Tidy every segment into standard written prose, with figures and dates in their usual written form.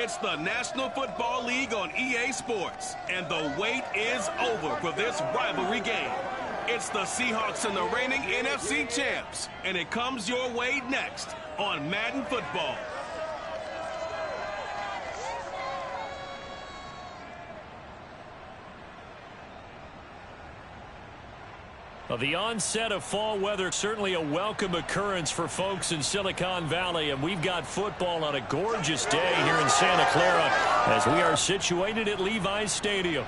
It's the National Football League on EA Sports, and the wait is over for this rivalry game. It's the Seahawks and the reigning NFC champs, and it comes your way next on Madden Football. The onset of fall weather, certainly a welcome occurrence for folks in Silicon Valley, and we've got football on a gorgeous day here in Santa Clara as we are situated at Levi's Stadium.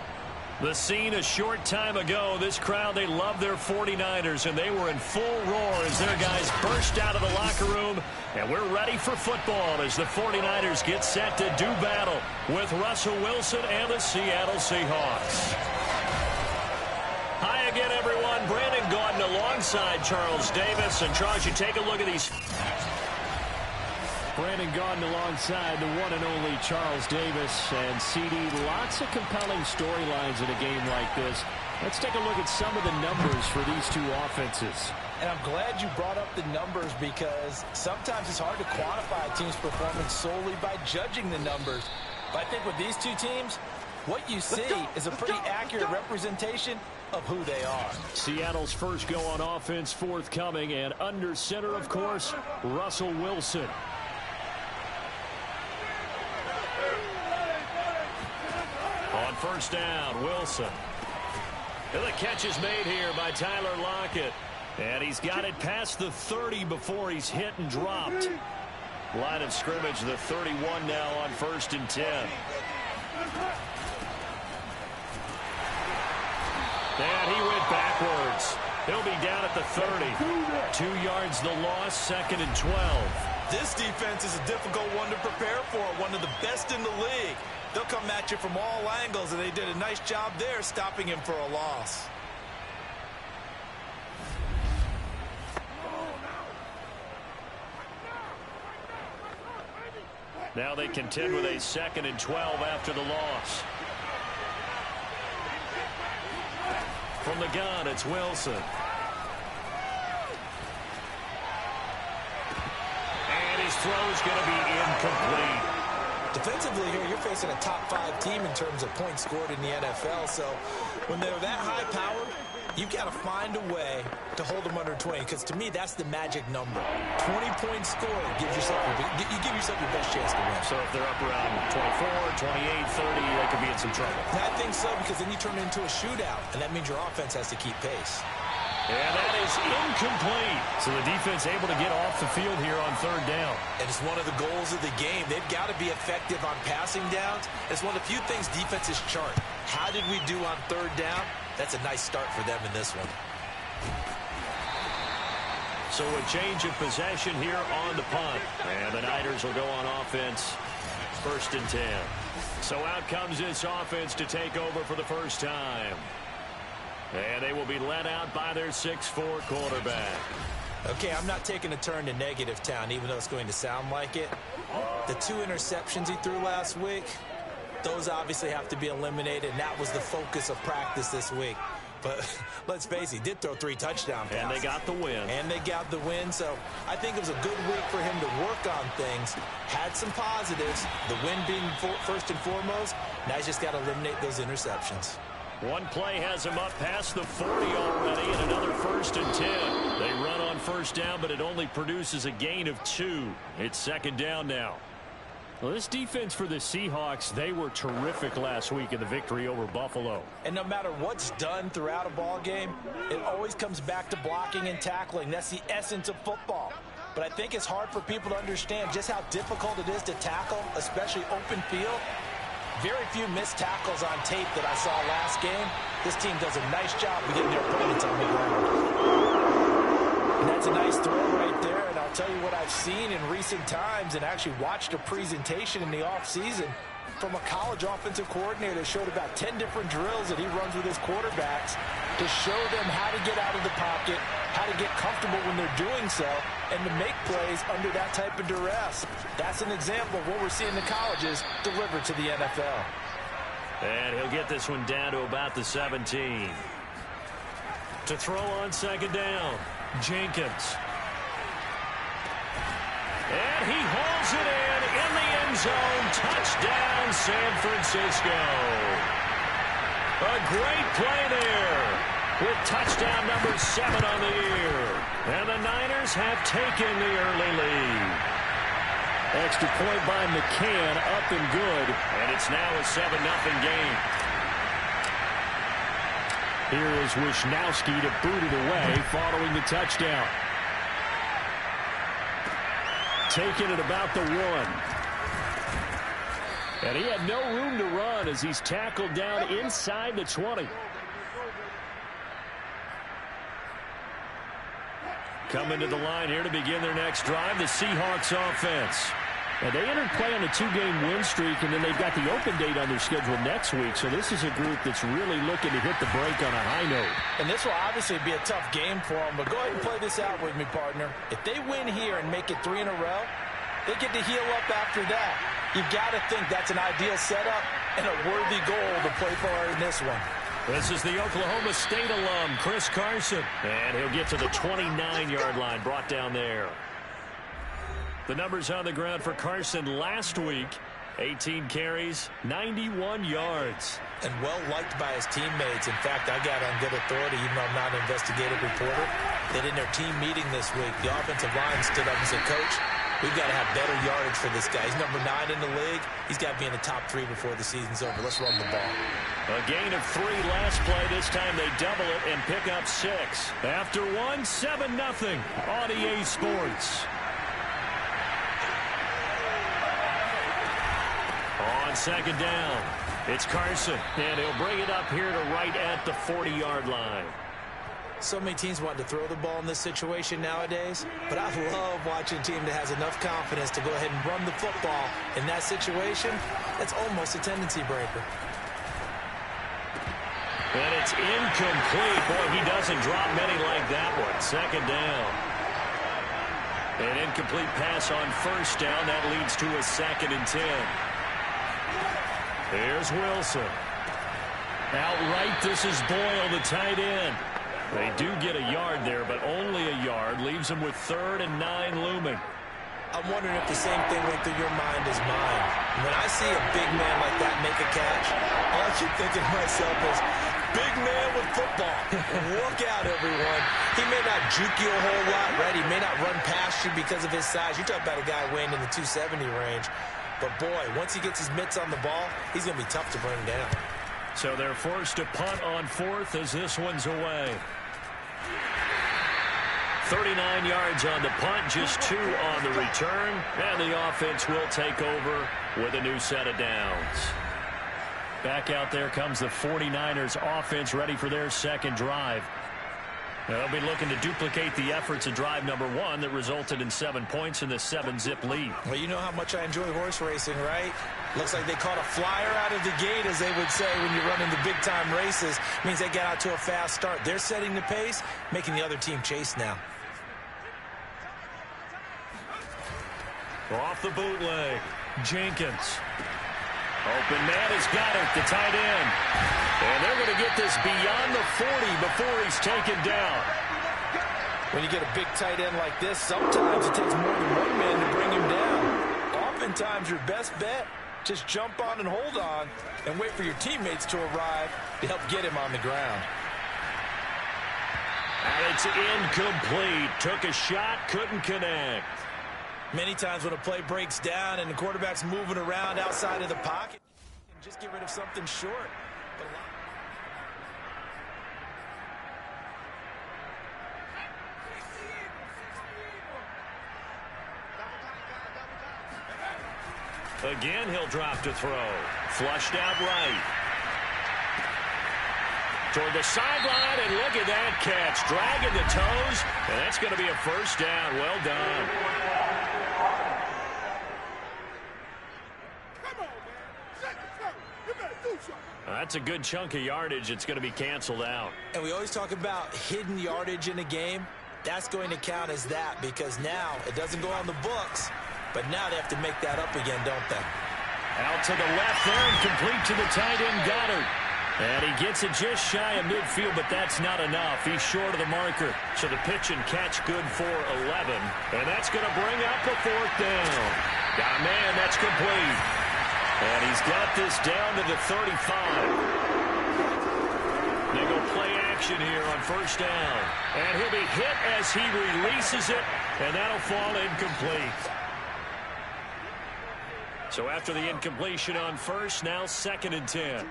The scene a short time ago, this crowd, they love their 49ers, and they were in full roar as their guys burst out of the locker room, and we're ready for football as the 49ers get set to do battle with Russell Wilson and the Seattle Seahawks. Hi again, everyone. Brandon Gaudin alongside Charles Davis. And Charles, you take a look at these. Brandon Gaudin alongside the one and only Charles Davis. And CD, lots of compelling storylines in a game like this. Let's take a look at some of the numbers for these two offenses. And I'm glad you brought up the numbers because sometimes it's hard to quantify a team's performance solely by judging the numbers. But I think with these two teams, what you see is a pretty accurate representation of who they are. Seattle's first go on offense forthcoming, and under center, of course, Russell Wilson. On first down, Wilson. And the catch is made here by Tyler Lockett. And he's got it past the 30 before he's hit and dropped. Line of scrimmage, the 31 now on 1st and 10. And he went backwards. He'll be down at the 30. 2 yards the loss, 2nd and 12. This defense is a difficult one to prepare for, one of the best in the league. They'll come at you from all angles, and they did a nice job there stopping him for a loss. Now they contend with a 2nd and 12 after the loss. From the gun, it's Wilson. And his throw's going to be incomplete. Defensively here, you're facing a top-5 team in terms of points scored in the NFL. So when they're that high-powered, you've got to find a way to hold them under 20. Because to me, that's the magic number. 20 points scored gives yourself you give yourself your best chance to win. So if they're up around 24, 28, 30, they could be in some trouble. I think so, because then you turn it into a shootout, and that means your offense has to keep pace. And that is incomplete. So the defense able to get off the field here on 3rd down. And it's one of the goals of the game. They've got to be effective on passing downs. It's one of the few things defenses chart. How did we do on 3rd down? That's a nice start for them in this one. So a change of possession here on the punt. And the Niners will go on offense, 1st and 10. So out comes this offense to take over for the first time. And they will be led out by their 6'4" quarterback. Okay, I'm not taking a turn to negative town, even though it's going to sound like it. The 2 interceptions he threw last week, those obviously have to be eliminated, and that was the focus of practice this week. But let's face it, he did throw 3 touchdown passes. And they got the win. And they got the win, so I think it was a good week for him to work on things. Had some positives, the win being first and foremost. Now he's just got to eliminate those interceptions. One play has him up past the 40 already, and another 1st and 10. They run on 1st down, but it only produces a gain of 2. It's 2nd down now. Well, this defense for the Seahawks, they were terrific last week in the victory over Buffalo. And no matter what's done throughout a ball game, it always comes back to blocking and tackling. That's the essence of football. But I think it's hard for people to understand just how difficult it is to tackle, especially open field. Very few missed tackles on tape that I saw last game. This team does a nice job of getting their opponents on the ground. And that's a nice throw right there. And I'll tell you what I've seen in recent times and actually watched a presentation in the offseason from a college offensive coordinator that showed about 10 different drills that he runs with his quarterbacks to show them how to get out of the pocket, how to get comfortable when they're doing so, and to make plays under that type of duress. That's an example of what we're seeing in the colleges delivered to the NFL. And he'll get this one down to about the 17. To throw on 2nd down, Jenkins. And he hauls it in the end end zone. Touchdown, San Francisco. A great play there with touchdown number 7 on the year. And the Niners have taken the early lead. Extra point by McCann, up and good. And it's now a 7-0 game. Here is Wisnowski to boot it away following the touchdown. Taking it about the 1. And he had no room to run as he's tackled down inside the 20. Coming to the line here to begin their next drive, the Seahawks offense. And they entered play on a 2-game win streak, and then they've got the open date on their schedule next week. So this is a group that's really looking to hit the break on a high note. And this will obviously be a tough game for them, but go ahead and play this out with me, partner. If they win here and make it 3 in a row, they get to heal up after that. You've got to think that's an ideal setup and a worthy goal to play for in this one. This is the Oklahoma State alum, Chris Carson. And he'll get to the 29-yard line, brought down there. The numbers on the ground for Carson last week, 18 carries, 91 yards. And well-liked by his teammates. In fact, I got on good authority, even though I'm not an investigative reporter, that in their team meeting this week, the offensive line stood up and said, Coach, we've got to have better yardage for this guy. He's number 9 in the league. He's got to be in the top 3 before the season's over. Let's run the ball. A gain of 3 last play. This time they double it and pick up 6. After 1, 7-0 on EA Sports. On second down, it's Carson, and he'll bring it up here to right at the 40-yard line. So many teams want to throw the ball in this situation nowadays, but I love watching a team that has enough confidence to go ahead and run the football. In that situation, that's almost a tendency breaker. And it's incomplete. Boy, he doesn't drop many like that one. Second down. An incomplete pass on first down. That leads to a 2nd and 10. Here's Wilson. Outright, this is Boyle, the tight end. They do get a yard there, but only a yard. Leaves them with 3rd and 9 looming. I'm wondering if the same thing went through your mind as mine. When I see a big man like that make a catch, all I keep thinking to myself is, big man with football. Look out, everyone. He may not juke you a whole lot, right? He may not run past you because of his size. You talk about a guy weighing in the 270 range. But, boy, once he gets his mitts on the ball, he's going to be tough to bring down. So they're forced to punt on 4th as this one's away. 39 yards on the punt, just 2 on the return. And the offense will take over with a new set of downs. Back out there comes the 49ers offense, ready for their second drive. They'll be looking to duplicate the efforts of drive number 1 that resulted in 7 points in the 7-zip lead. Well, you know how much I enjoy horse racing, right? Looks like they caught a flyer out of the gate, as they would say when you're running the big-time races. Means they get out to a fast start. They're setting the pace, making the other team chase now. Off the bootleg, Jenkins. Open man has got it, the tight end. And they're going to get this beyond the 40 before he's taken down. When you get a big tight end like this, sometimes it takes more than one man to bring him down. Oftentimes, your best bet, just jump on and hold on and wait for your teammates to arrive to help get him on the ground. And it's incomplete. Took a shot, couldn't connect. Many times when a play breaks down and the quarterback's moving around outside of the pocket, you can just get rid of something short. Again, he'll drop to throw. Flushed out right. Toward the sideline, and look at that catch. Dragging the toes, and that's going to be a first down. Well done. That's a good chunk of yardage. It's going to be canceled out. And we always talk about hidden yardage in a game. That's going to count as that, because now it doesn't go on the books, but now they have to make that up again, don't they? Out to the left there and complete to the tight end, Goddard. And he gets it just shy of midfield, but that's not enough. He's short of the marker. So the pitch and catch good for 11. And that's going to bring up a 4th down. Got a man, that's complete. And he's got this down to the 35. They go play action here on first down. And he'll be hit as he releases it, and that'll fall incomplete. So after the incompletion on first, now 2nd and 10.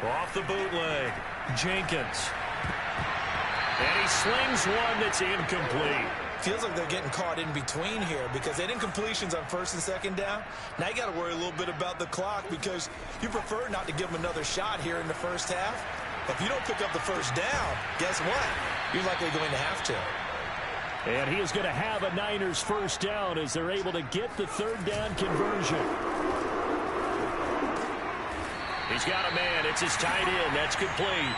Off the bootleg, Jenkins. And he slings one that's incomplete. Feels like they're getting caught in between here because they had incompletions on 1st and 2nd down. Now you got to worry a little bit about the clock because you prefer not to give them another shot here in the first half. But if you don't pick up the first down, guess what? You're likely going to have to. And he is going to have a Niners first down as they're able to get the 3rd down conversion. He's got a man. It's his tight end. That's complete.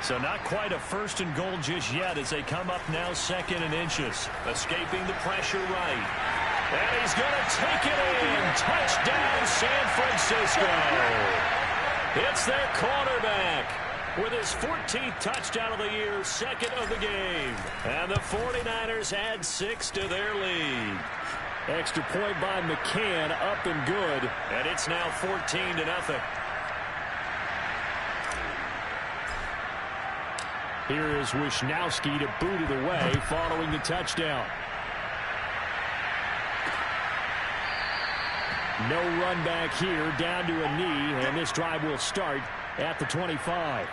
So not quite a 1st and goal just yet as they come up now 2nd and inches. Escaping the pressure right. And he's going to take it in. Touchdown, San Francisco. It's their quarterback with his 14th touchdown of the year, 2nd of the game. And the 49ers add 6 to their lead. Extra point by McCann, up and good. And it's now 14-0. Here is Wisnowski to boot it away following the touchdown. No run back here, down to a knee, and this drive will start at the 25.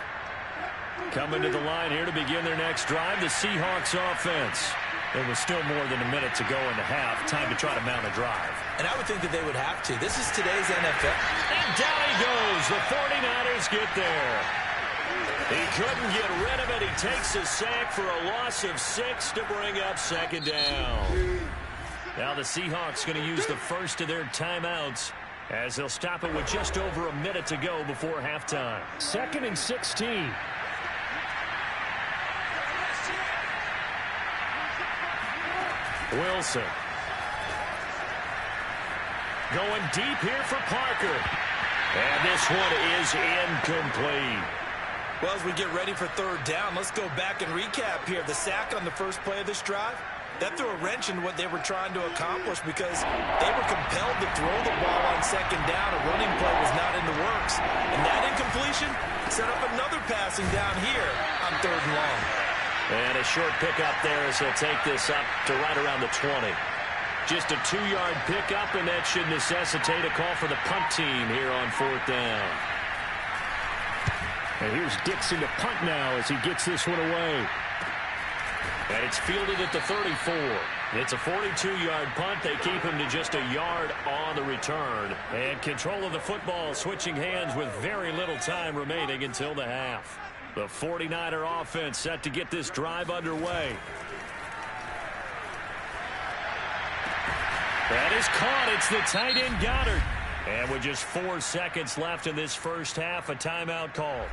Coming to the line here to begin their next drive, the Seahawks offense. There was still more than a minute to go in the half. Time to try to mount a drive. And I would think that they would have to. This is today's NFL. And down he goes. The 49ers get there. He couldn't get rid of it. He takes a sack for a loss of 6 to bring up 2nd down. Now the Seahawks going to use the first of their timeouts as they'll stop it with just over a minute to go before halftime. 2nd and 16. Wilson. Going deep here for Parker. And this one is incomplete. Well, as we get ready for 3rd down, let's go back and recap here. The sack on the first play of this drive, that threw a wrench in what they were trying to accomplish because they were compelled to throw the ball on 2nd down. A running play was not in the works. And that incompletion set up another passing down here on 3rd and long. And a short pickup there as he'll take this up to right around the 20. Just a 2-yard pickup, and that should necessitate a call for the punt team here on 4th down. And here's Dixon to punt now as he gets this one away. And it's fielded at the 34. It's a 42-yard punt. They keep him to just a yard on the return. And control of the football switching hands with very little time remaining until the half. The 49er offense set to get this drive underway. That is caught. It's the tight end Goddard. And with just 4 seconds left in this first half, a timeout call.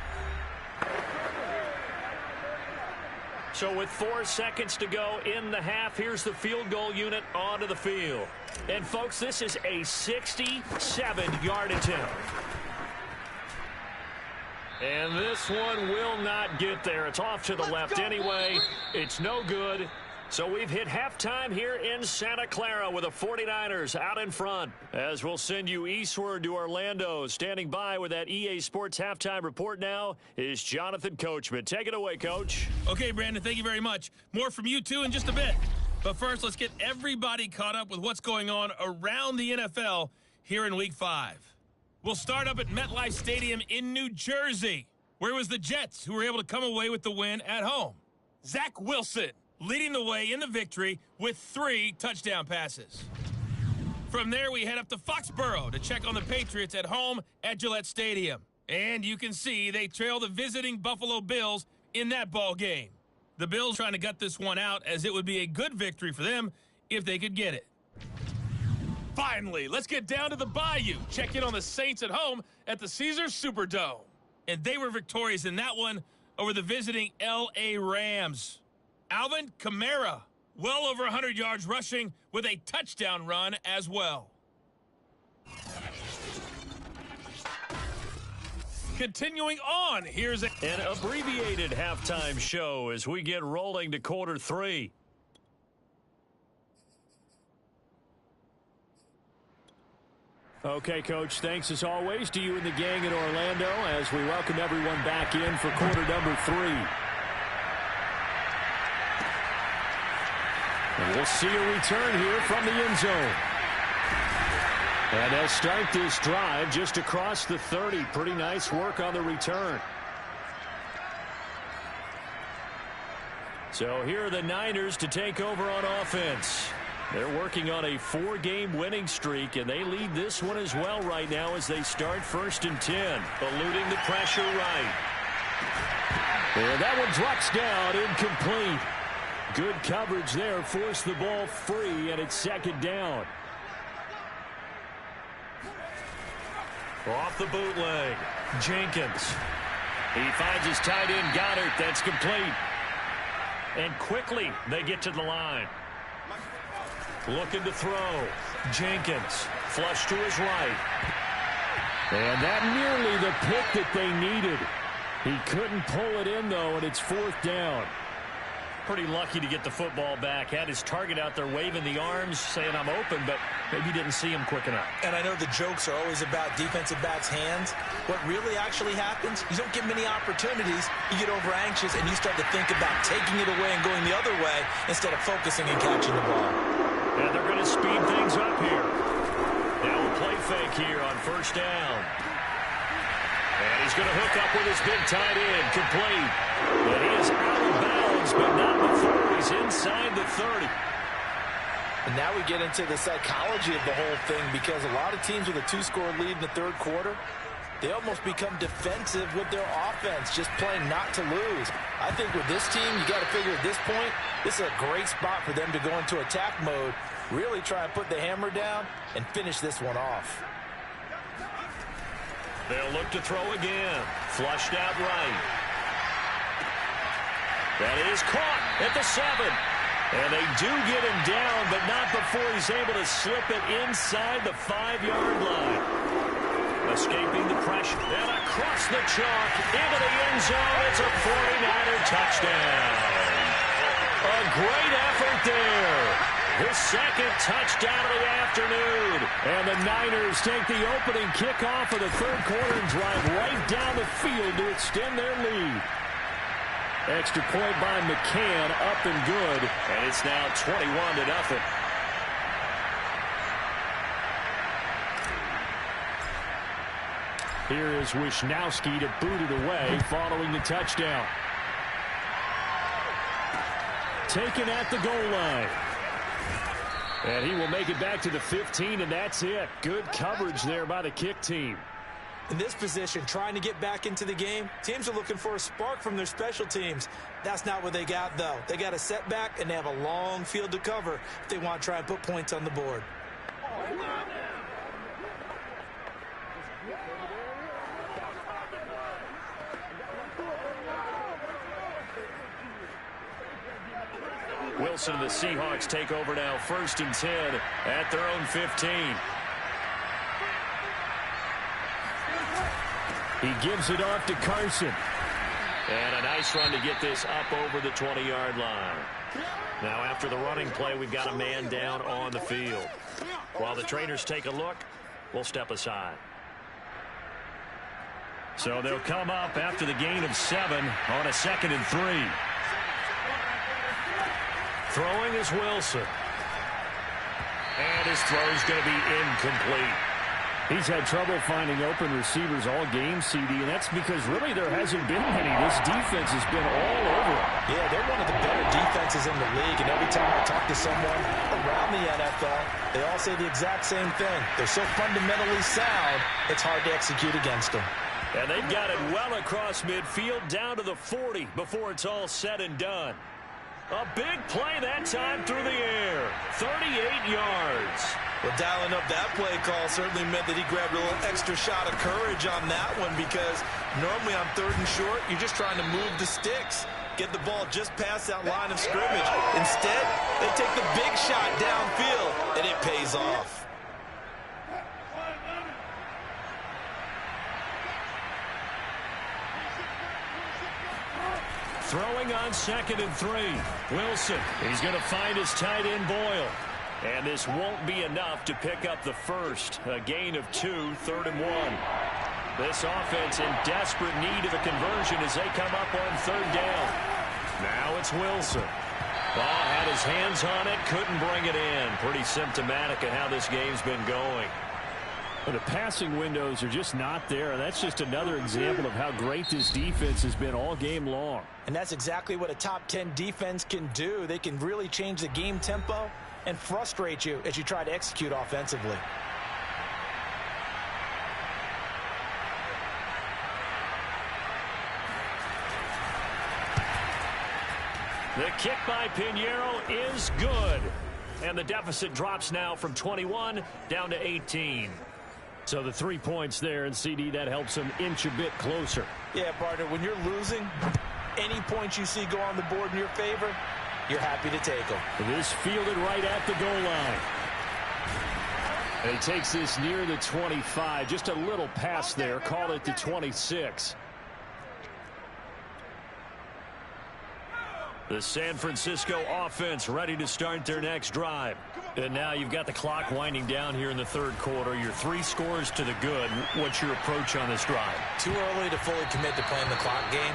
So with 4 seconds to go in the half, here's the field goal unit onto the field. And folks, this is a 67-yard attempt. And this one will not get there. It's off to the left anyway. It's no good. So we've hit halftime here in Santa Clara with the 49ers out in front. As we'll send you eastward to Orlando. Standing by with that EA Sports halftime report now is Jonathan Coachman. Take it away, Coach. Okay, Brandon, thank you very much. More from you, too, in just a bit. But first, let's get everybody caught up with what's going on around the NFL here in Week 5. We'll start up at MetLife Stadium in New Jersey, where it was the Jets who were able to come away with the win at home. Zach Wilson leading the way in the victory with 3 touchdown passes. From there, we head up to Foxborough to check on the Patriots at home at Gillette Stadium. And you can see they trail the visiting Buffalo Bills in that ball game. The Bills trying to gut this one out as it would be a good victory for them if they could get it. Finally, let's get down to the Bayou. Check in on the Saints at home at the Caesars Superdome. And they were victorious in that one over the visiting L.A. Rams. Alvin Kamara, well over 100 yards rushing with a touchdown run as well. Continuing on, here's an abbreviated halftime show as we get rolling to quarter 3. Okay, Coach, thanks as always to you and the gang in Orlando as we welcome everyone back in for quarter number 3. And we'll see a return here from the end zone. And they'll start this drive just across the 30. Pretty nice work on the return. So here are the Niners to take over on offense. They're working on a 4-game winning streak, and they lead this one as well right now as they start 1st and 10. Eluding the pressure right. And that one drops down, incomplete. Good coverage there, forced the ball free, and it's 2nd down. Off the bootleg, Jenkins. He finds his tight end, Goddard. That's complete. And quickly, they get to the line. Looking to throw. Jenkins, flush to his right. And that nearly the pick that they needed. He couldn't pull it in, though, and it's 4th down. Pretty lucky to get the football back. Had his target out there waving the arms, saying I'm open, but maybe didn't see him quick enough. And I know the jokes are always about defensive backs' hands. What really actually happens, you don't get many opportunities. You get over anxious, and you start to think about taking it away and going the other way instead of focusing and catching the ball. And they're going to speed things up here. Now a play fake here on 1st down. And he's going to hook up with his big tight end, complete. And he is out of bounds, but not before he's inside the 30. And now we get into the psychology of the whole thing, because a lot of teams with a 2-score lead in the 3rd quarter, they almost become defensive with their offense, just playing not to lose. I think with this team, you got to figure at this point, this is a great spot for them to go into attack mode, really try and put the hammer down and finish this one off. They'll look to throw again. Flushed out right. That is caught at the 7. And they do get him down, but not before he's able to slip it inside the 5-yard line. Escaping the pressure. And across the chalk into the end zone. It's a 49er touchdown. A great effort there. His 2nd touchdown of the afternoon. And the Niners take the opening kickoff of the 3rd quarter and drive right down the field to extend their lead. Extra point by McCann, up and good. And it's now 21-0. Here is Wisnowski to boot it away following the touchdown. Taken at the goal line. And he will make it back to the 15, and that's it. Good coverage there by the kick team. In this position, trying to get back into the game, teams are looking for a spark from their special teams. That's not what they got, though. They got a setback, and they have a long field to cover if they want to try and put points on the board. Wilson and the Seahawks take over now, 1st and 10 at their own 15. He gives it off to Carson. And a nice run to get this up over the 20-yard line. Now after the running play, we've got a man down on the field. While the trainers take a look, we'll step aside. So they'll come up after the gain of 7 on a 2nd and 3. Throwing is Wilson. And his throw's going to be incomplete. He's had trouble finding open receivers all game, CD, and that's because really there hasn't been many. This defense has been all over him. Yeah, they're one of the better defenses in the league, and every time I talk to someone around the NFL, they all say the exact same thing. They're so fundamentally sound, it's hard to execute against them. And they've got it well across midfield, down to the 40 before it's all said and done. A big play that time through the air. 38 yards. Well, dialing up that play call certainly meant that he grabbed a little extra shot of courage on that one, because normally on 3rd and short, you're just trying to move the sticks, get the ball just past that line of scrimmage. Instead, they take the big shot downfield, and it pays off. Throwing on 2nd and 3. Wilson, he's going to find his tight end Boyle. And this won't be enough to pick up the first. A gain of 2, 3rd and 1. This offense in desperate need of a conversion as they come up on 3rd down. Now it's Wilson. Ball had his hands on it, couldn't bring it in. Pretty symptomatic of how this game's been going. But the passing windows are just not there. And that's just another example of how great this defense has been all game long. And that's exactly what a top 10 defense can do. They can really change the game tempo and frustrate you as you try to execute offensively. The kick by Pinheiro is good. And the deficit drops now from 21 down to 18. So the 3 points there, and CD, that helps them inch a bit closer. Yeah, partner, when you're losing, any points you see go on the board in your favor, you're happy to take them. This fielded right at the goal line. And he takes this near the 25. Just a little pass there. Call it the 26. The San Francisco offense ready to start their next drive. And now you've got the clock winding down here in the 3rd quarter. Your 3 scores to the good. What's your approach on this drive? Too early to fully commit to playing the clock game.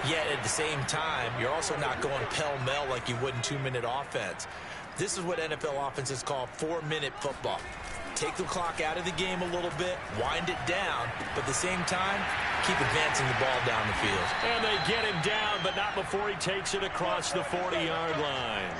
Yet at the same time, you're also not going pell-mell like you would in 2-minute offense. This is what NFL offenses call 4-minute football. Take the clock out of the game a little bit, wind it down, but at the same time, keep advancing the ball down the field. And they get him down, but not before he takes it across the 40-yard line.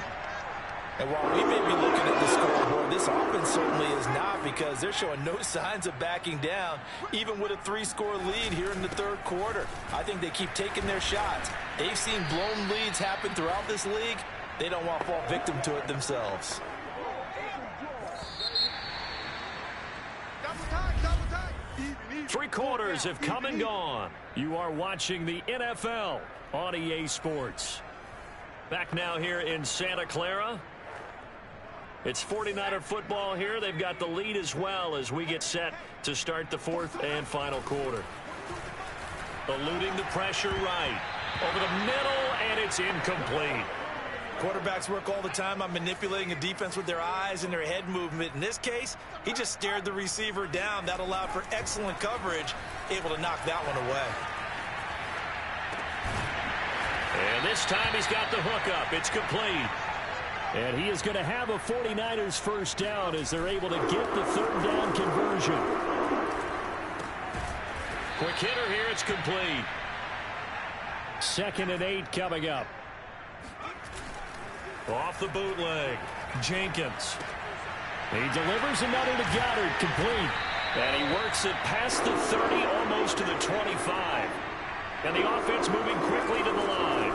And while we may be looking at the scoreboard, this offense certainly is not, because they're showing no signs of backing down, even with a 3-score lead here in the 3rd quarter. I think they keep taking their shots. They've seen blown leads happen throughout this league. They don't want to fall victim to it themselves. Three quarters have come and gone. You are watching the NFL on EA Sports. Back now here in Santa Clara. It's 49er football here. They've got the lead as well as we get set to start the 4th and final quarter. Eluding the pressure right. Over the middle, and it's incomplete. Quarterbacks work all the time on manipulating a defense with their eyes and their head movement. In this case, he just stared the receiver down. That allowed for excellent coverage, able to knock that one away. And this time he's got the hook up. It's complete. And he is going to have a 49ers first down as they're able to get the 3rd down conversion. Quick hitter here. It's complete. 2nd and 8 coming up. Off the bootleg. Jenkins. He delivers another to Goddard, complete. And he works it past the 30, almost to the 25. And the offense moving quickly to the line.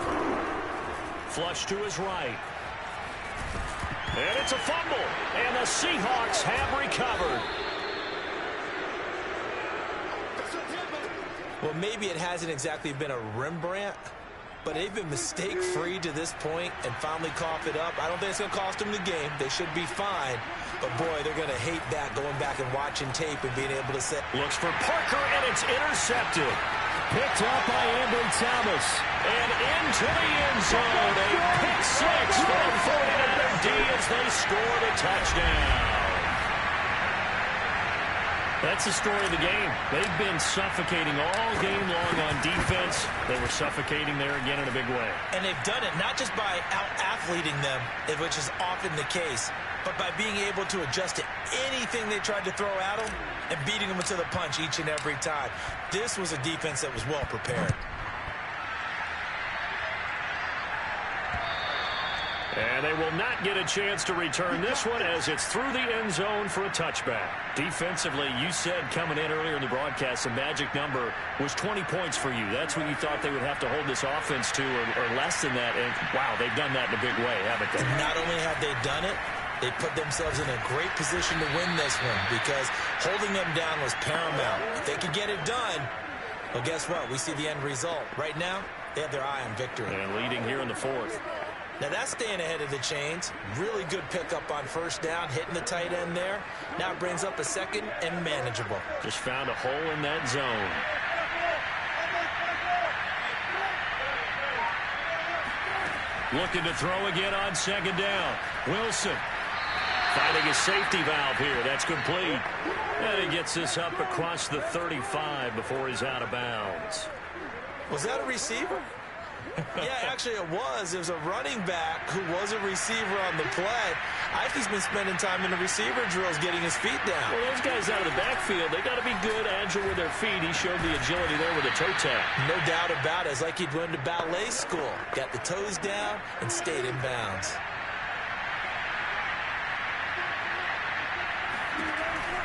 Flush to his right. And it's a fumble. And the Seahawks have recovered. Well, maybe it hasn't exactly been a Rembrandt, but they've been mistake-free to this point and finally cough it up. I don't think it's going to cost them the game. They should be fine. But, boy, they're going to hate that, going back and watching tape and being able to set. Looks for Parker, and it's intercepted. Picked up by Ambry Thomas. And into the end zone. A pick-6 for the 49er D as they score the touchdown. That's the story of the game. They've been suffocating all game long on defense. They were suffocating there again in a big way. And they've done it not just by out-athleting them, which is often the case, but by being able to adjust to anything they tried to throw at them and beating them to the punch each and every time. This was a defense that was well prepared. And they will not get a chance to return this one as it's through the end zone for a touchback. Defensively, you said coming in earlier in the broadcast, the magic number was 20 points for you. That's what you thought they would have to hold this offense to, or less than that. And, wow, they've done that in a big way, haven't they? And not only have they done it, they put themselves in a great position to win this one because holding them down was paramount. If they could get it done, well, guess what? We see the end result. Right now, they have their eye on victory. And leading here in the 4th. Now that's staying ahead of the chains. Really good pickup on first down, hitting the tight end there. Now it brings up a 2nd and manageable. Just found a hole in that zone. Looking to throw again on 2nd down. Wilson. Finding a safety valve here. That's complete. And he gets this up across the 35 before he's out of bounds. Was that a receiver? Yeah, actually it was. It was a running back who was a receiver on the play. I think he's been spending time in the receiver drills getting his feet down. Well, those guys out of the backfield, they got to be good, agile with their feet. He showed the agility there with a toe tap. No doubt about it. It's like he'd went to ballet school. Got the toes down and stayed in bounds.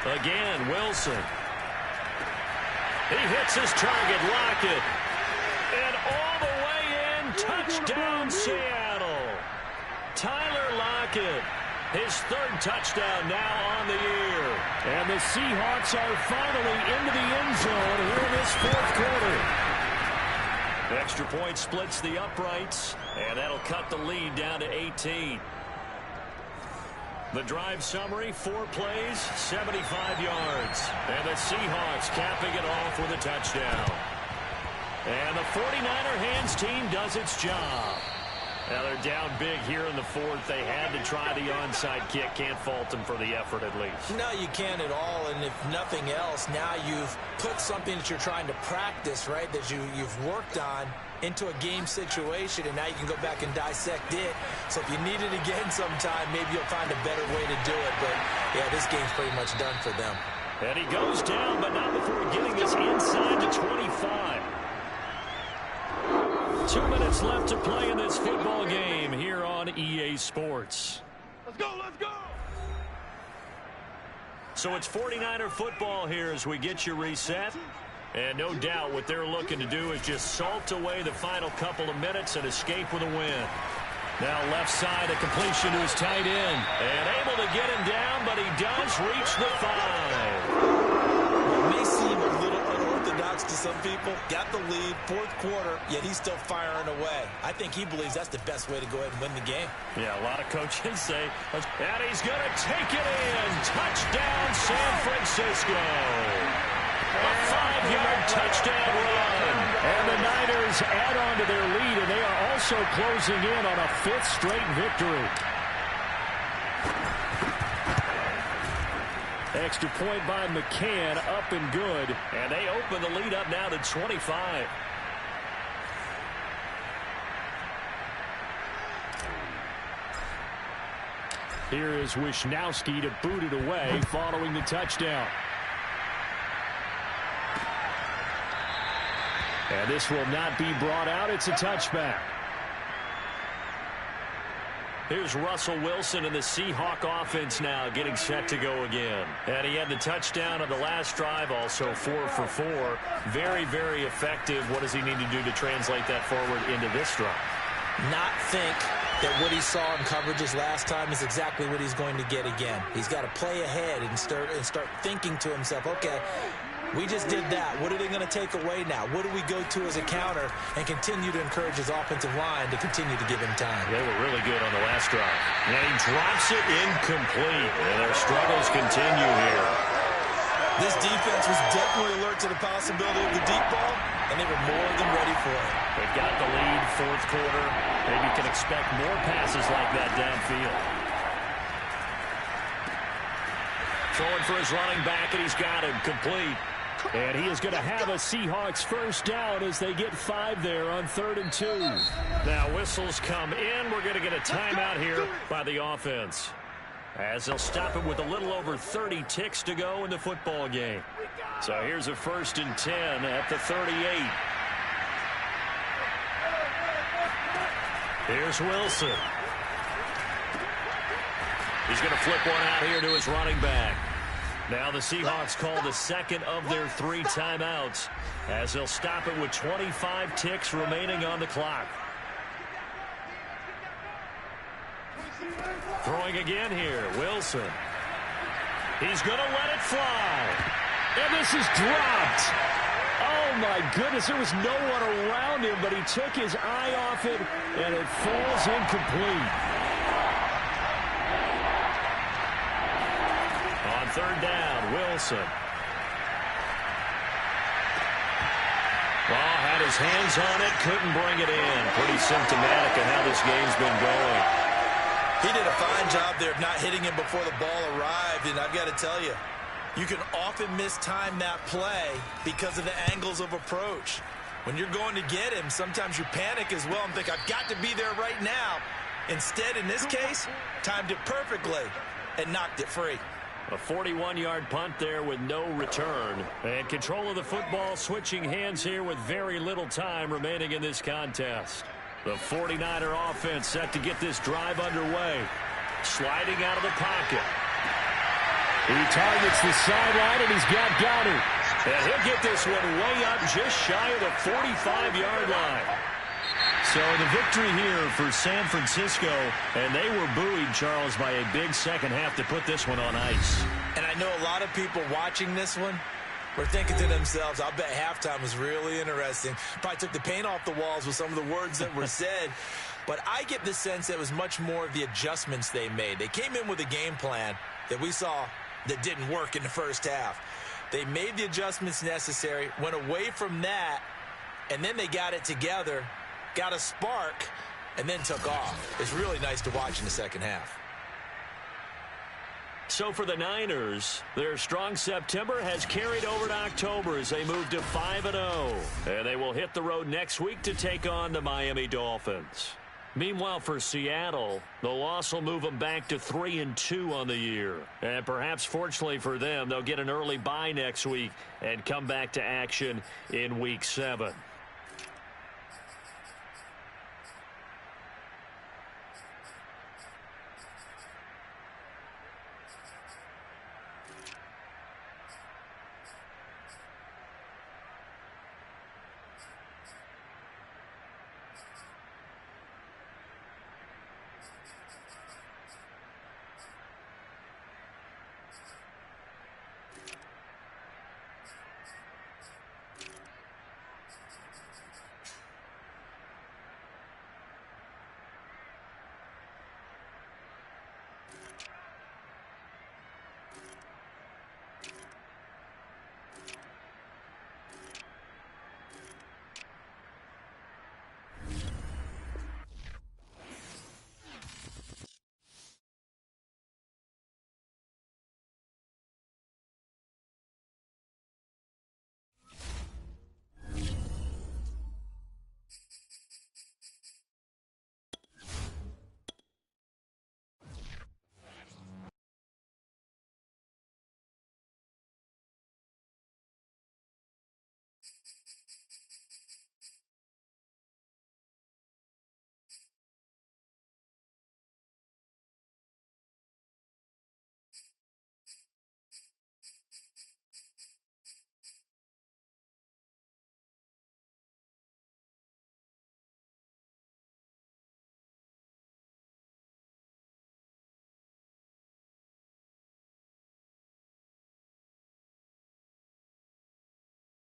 Again, Wilson. He hits his target, Lockett. And all the way in, touchdown Seattle. Tyler Lockett, his third touchdown now on the year. And the Seahawks are finally into the end zone here in this fourth quarter. Extra point splits the uprights, and that'll cut the lead down to 18. The drive summary, 4 plays, 75 yards. And the Seahawks capping it off with a touchdown. And the 49er hands team does its job. Now they're down big here in the fourth. They had to try the onside kick. Can't fault them for the effort at least. No, you can't at all. And if nothing else, now you've put something that you're trying to practice, right, that you've worked on into a game situation, and now you can go back and dissect it. So if you need it again sometime, maybe you'll find a better way to do it. But, yeah, this game's pretty much done for them. And he goes down, but not before getting this inside to 25. 2 minutes left to play in this football game here on EA Sports. Let's go, let's go! So it's 49er football here as we get you reset. And no doubt what they're looking to do is just salt away the final couple of minutes and escape with a win. Now left side, a completion to his tight end. And able to get him down, but he does reach the 5. It may seem a little unorthodox to some people. Got the lead, fourth quarter, yet he's still firing away. I think he believes that's the best way to go ahead and win the game. Yeah, a lot of coaches say, and he's going to take it in. Touchdown, San Francisco. A 5-yard touchdown run. And the Niners add on to their lead, and they are also closing in on a 5th straight victory. Extra point by McCann, up and good. And they open the lead up now to 25. Here is Wisnowski to boot it away following the touchdown. And this will not be brought out. It's a touchback. Here's Russell Wilson and the Seahawk offense now getting set to go again. And he had the touchdown on the last drive, also 4 for 4. Very, very effective. What does he need to do to translate that forward into this drive? Not think that what he saw in coverages last time is exactly what he's going to get again. He's got to play ahead and start thinking to himself, okay, we just did that. What are they going to take away now? What do we go to as a counter? And continue to encourage his offensive line to continue to give him time. They were really good on the last drive. And he drops it incomplete. And their struggles continue here. This defense was definitely alert to the possibility of the deep ball, and they were more than ready for it. They've got the lead, fourth quarter. Maybe you can expect more passes like that downfield. Throwing for his running back, and he's got him complete. And he is going to have a Seahawks first down as they get 5 there on 3rd and 2. Now whistles come in. We're going to get a timeout here by the offense, as they'll stop it with a little over 30 ticks to go in the football game. So here's a 1st and 10 at the 38. Here's Wilson. He's going to flip one out here to his running back. Now the Seahawks call the second of their 3 timeouts, as they'll stop it with 25 ticks remaining on the clock. Throwing again here, Wilson. He's going to let it fly. And this is dropped. Oh, my goodness. There was no one around him, but he took his eye off it, and it falls incomplete. On 3rd down, Wilson. Well, had his hands on it, couldn't bring it in. Pretty symptomatic of how this game's been going. He did a fine job there of not hitting him before the ball arrived, and I've got to tell you, you can often mistime that play because of the angles of approach. When you're going to get him, sometimes you panic as well and think, I've got to be there right now. Instead, in this case, timed it perfectly and knocked it free. A 41-yard punt there with no return. And control of the football switching hands here with very little time remaining in this contest. The 49er offense set to get this drive underway. Sliding out of the pocket. He targets the sideline, and he's got Goddard. And he'll get this one way up just shy of the 45-yard line. So the victory here for San Francisco, and they were buoyed, Charles, by a big second half to put this one on ice. And I know a lot of people watching this one were thinking to themselves, I'll bet halftime was really interesting. Probably took the paint off the walls with some of the words that were said. But I get the sense that it was much more of the adjustments they made. They came in with a game plan that we saw that didn't work in the first half. They made the adjustments necessary, went away from that, and then they got it together, got a spark, and then took off. It's really nice to watch in the second half. So for the Niners, their strong September has carried over to October as they move to 5-0. And they will hit the road next week to take on the Miami Dolphins. Meanwhile, for Seattle, the loss will move them back to 3-2 on the year. And perhaps fortunately for them, they'll get an early bye next week and come back to action in Week 7.